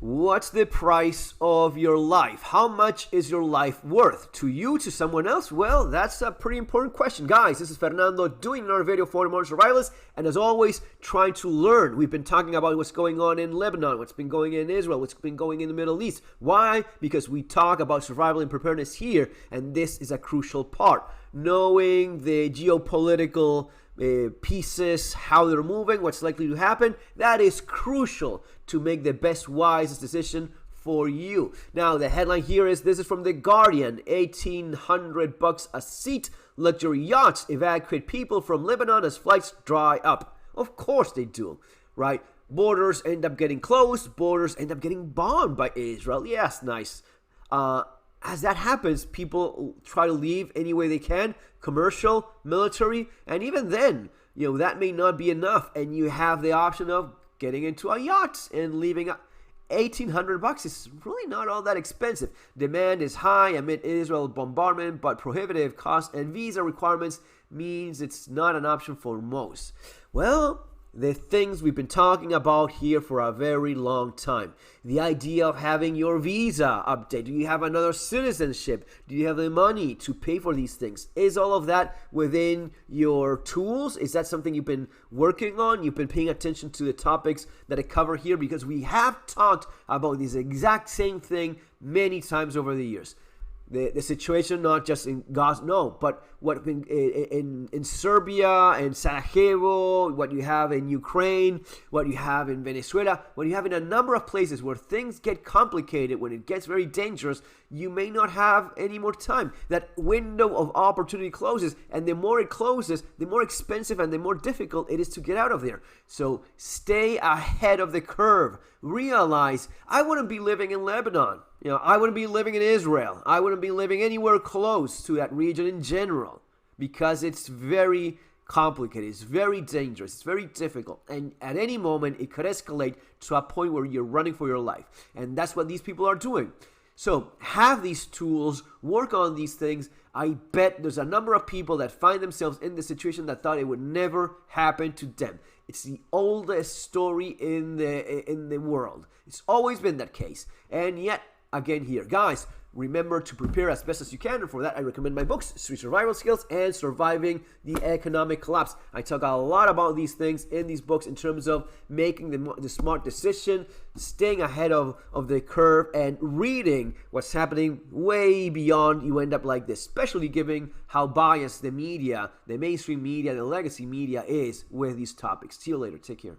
What's the price of your life? How much is your life worth? To you, to someone else? Well, that's a pretty important question. Guys, this is Fernando doing another video for Modern Survivalists, and as always, trying to learn. We've been talking about what's going on in Lebanon, what's been going in Israel, what's been going in the Middle East. Why? Because we talk about survival and preparedness here, and this is a crucial part. Knowing the geopolitical pieces, how they're moving, what's likely to happen, that is crucial to make the best, wisest decision for you. Now, the headline here is, this is from The Guardian, $1,800 a seat, luxury yachts evacuate people from Lebanon as flights dry up. Of course they do, right? Borders end up getting closed, borders end up getting bombed by Israel. Yes, nice. As that happens, people try to leave any way they can, commercial, military, and even then, that may not be enough, and you have the option of getting into a yacht and leaving. $1,800 is really not all that expensive. Demand is high amid Israel bombardment, but prohibitive costs and visa requirements means it's not an option for most. Well, the things we've been talking about here for a very long time. The idea of having your visa update. Do you have another citizenship? Do you have the money to pay for these things? Is all of that within your tools? Is that something you've been working on? You've been paying attention to the topics that I cover here, because we have talked about this exact same thing many times over the years. The situation, not just in Gaza, no, but what in Serbia and Sarajevo, what you have in Ukraine, what you have in Venezuela, what you have in a number of places where things get complicated, when it gets very dangerous, you may not have any more time. That window of opportunity closes, and the more it closes, the more expensive and the more difficult it is to get out of there. So stay ahead of the curve. Realize, I wouldn't be living in Lebanon. I wouldn't be living in Israel. I wouldn't be living anywhere close to that region in general, because it's very complicated. It's very dangerous. It's very difficult. And at any moment, it could escalate to a point where you're running for your life. And that's what these people are doing. So have these tools, work on these things. I bet there's a number of people that find themselves in this situation that thought it would never happen to them. It's the oldest story in the world. It's always been that case. And yet, again here, guys, remember to prepare as best as you can, and for that I recommend my books, Street Survival Skills and Surviving the Economic Collapse. I talk a lot about these things in these books in terms of making the smart decision, staying ahead of the curve, and reading what's happening way beyond you end up like this, especially given how biased the media, the mainstream media, the legacy media is with these topics. See you later. Take care.